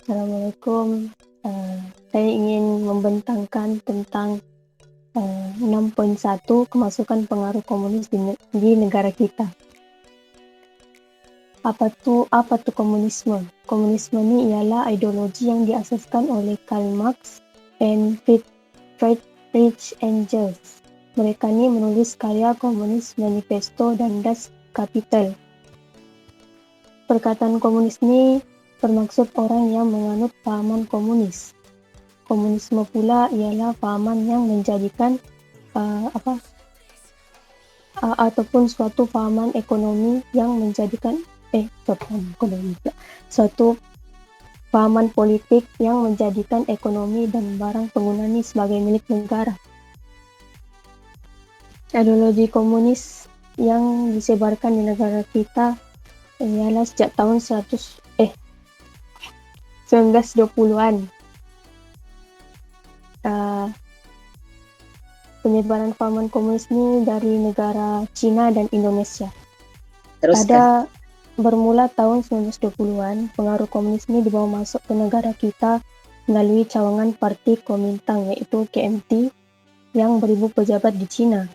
Assalamualaikum. Saya ingin membentangkan tentang 6.1 kemasukan pengaruh komunis di negara kita. Apa tuh komunisme? Komunisme ini ialah ideologi yang diasaskan oleh Karl Marx dan Friedrich Engels. Mereka ini menulis karya Komunis Manifesto dan Das Kapital. Perkataan komunis ini bermaksud orang yang menganut pahaman komunis. Komunisme pula ialah pahaman yang menjadikan ataupun suatu pahaman ekonomi yang menjadikan suatu pahaman politik yang menjadikan ekonomi dan barang pengguna ini sebagai milik negara. Ideologi komunis yang disebarkan di negara kita ialah sejak tahun 1920-an. Penyebaran pahaman komunis ini dari negara Cina dan Indonesia. Pada bermula tahun 1920-an, pengaruh komunis ini dibawa masuk ke negara kita melalui cawangan Parti Kuomintang, yaitu KMT, yang beribu pejabat di Cina.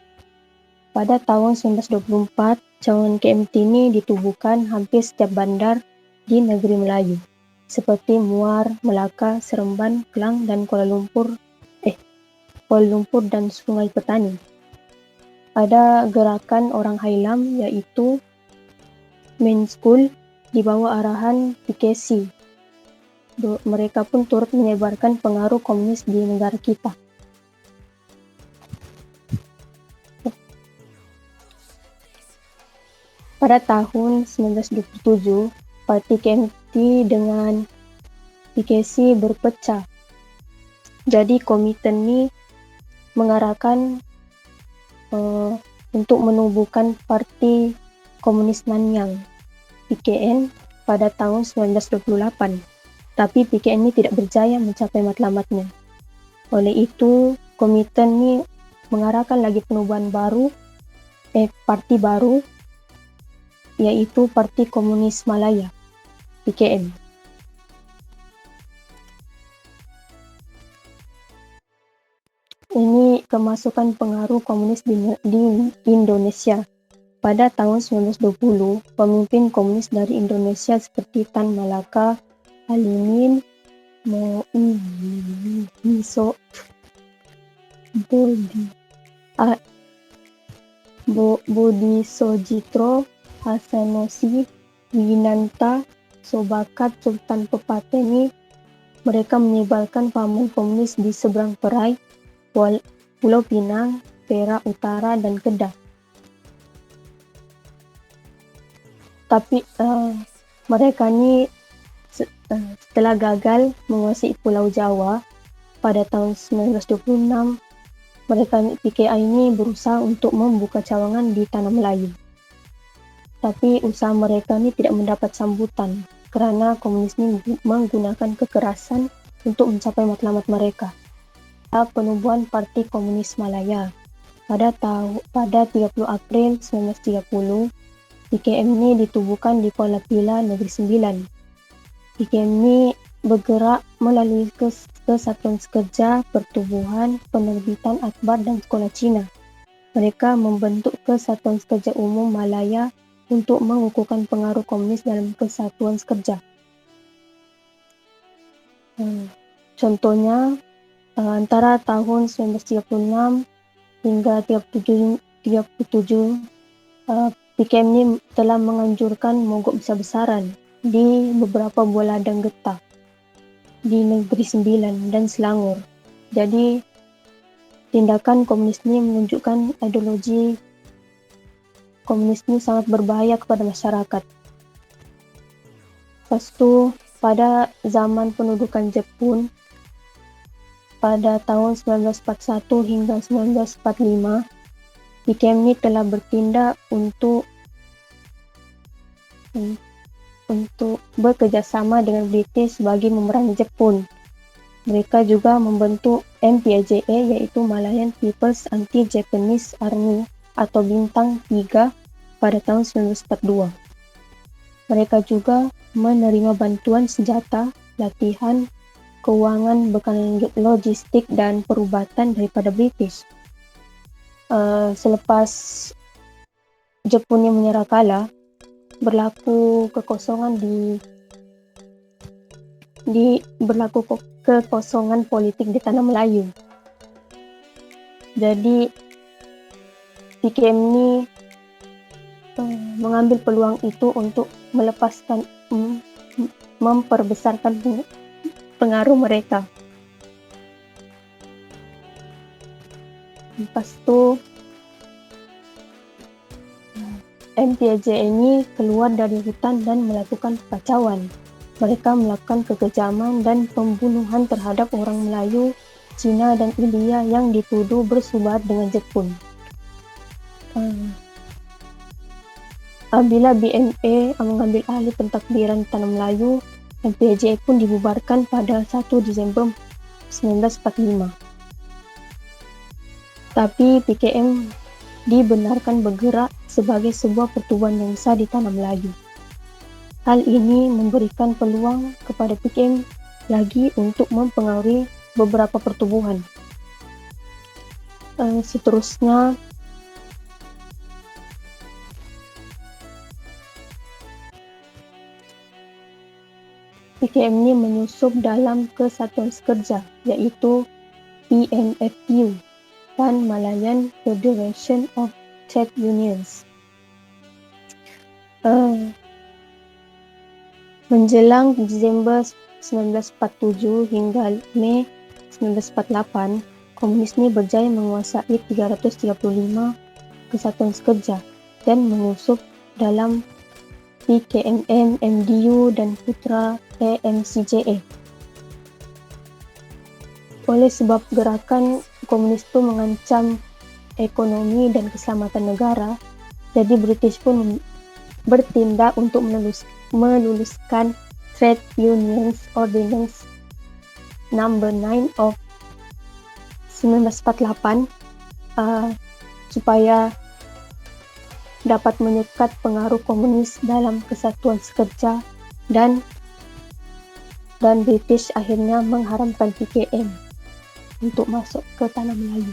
Pada tahun 1924, cawangan KMT ini ditubuhkan hampir setiap bandar di negeri Melayu, seperti Muar, Melaka, Seremban, Kelang, dan Kuala Lumpur dan Sungai Petani. Ada gerakan orang Hailam, yaitu Main School, di bawah arahan PKC. Mereka pun turut menyebarkan pengaruh komunis di negara kita. Pada tahun 1927, Parti KMT dengan PKC berpecah. Jadi komite ini mengarahkan untuk menubuhkan Parti Komunis Nanyang (PKN) pada tahun 1928. Tapi PKN ini tidak berjaya mencapai matlamatnya. Oleh itu, komite ini mengarahkan lagi penubuhan baru, parti baru, yaitu Parti Komunis Malaya (PKM). Ini kemasukan pengaruh komunis di Indonesia. Pada tahun 1920, pemimpin komunis dari Indonesia seperti Tan Malaka, Alimin, Bodisojitro, Hasanosi, Winanta, Sobakat, Sultan Pepateni, mereka menyebarkan pahaman komunis di seberang Perai, Pulau Pinang, Perak Utara, dan Kedah. Tapi mereka ini setelah gagal menguasai Pulau Jawa pada tahun 1926, mereka PKI ini berusaha untuk membuka cawangan di Tanah Melayu. Tapi usaha mereka ini tidak mendapat sambutan karena komunis ini menggunakan kekerasan untuk mencapai matlamat mereka. Penubuhan Parti Komunis Malaya pada 30 April 1930, PKM ini ditubuhkan di Kuala Pila, Negeri Sembilan. PKM ini bergerak melalui Kesatuan Sekerja, Pertubuhan, Penerbitan Akhbar, dan Sekolah Cina. Mereka membentuk Kesatuan Sekerja Umum Malaya untuk mengukuhkan pengaruh komunis dalam Kesatuan Sekerja. Contohnya, antara tahun 1936 hingga 37, PKM ini telah menganjurkan mogok besar-besaran di beberapa buah ladang getah di Negeri Sembilan dan Selangor. Jadi, tindakan komunis ini menunjukkan ideologi komunis ini sangat berbahaya kepada masyarakat. Lepas itu, pada zaman pendudukan Jepun, pada tahun 1941 hingga 1945, PKM ini telah bertindak untuk bekerjasama dengan British bagi memerangi Jepun. Mereka juga membentuk MPAJA, yaitu Malayan People's Anti-Japanese Army atau Bintang 3 pada tahun 1942. Mereka juga menerima bantuan senjata latihan, keuangan, bekal logistik, dan perubatan daripada British. Selepas Jepun yang menyerah kalah, berlaku kekosongan kekosongan politik di tanah Melayu. Jadi PKM ini mengambil peluang itu untuk memperbesarkan pengaruh mereka. Lepas itu MPLJ ini keluar dari hutan dan melakukan kekacauan. Mereka melakukan kekejaman dan pembunuhan terhadap orang Melayu, Cina, dan India yang dituduh bersubat dengan Jepun. Apabila BNA mengambil alih pentadbiran tanah Melayu, MPLJ pun dibubarkan pada 1 Disember 1945. Tapi PKM dibenarkan bergerak sebagai sebuah pertubuhan yang besar di tanah Melayu. Hal ini memberikan peluang kepada PKM lagi untuk mempengaruhi beberapa pertubuhan. Seterusnya, PKM ini menyusup dalam kesatuan sekerja, yaitu PNFU dan Malayan Federation of Trade Unions. Menjelang Desember 1947 hingga Mei 1948, komunis ini berjaya menguasai 335 kesatuan sekerja dan menyusup dalam PKMM, MDU, dan Putra AMCJA. Oleh sebab gerakan komunis itu mengancam ekonomi dan keselamatan negara, jadi British pun bertindak untuk meluluskan Trade Unions Ordinance Number 9 of 1948 supaya dapat menyekat pengaruh komunis dalam kesatuan sekerja, dan British akhirnya mengharamkan PKM untuk masuk ke tanah Melayu.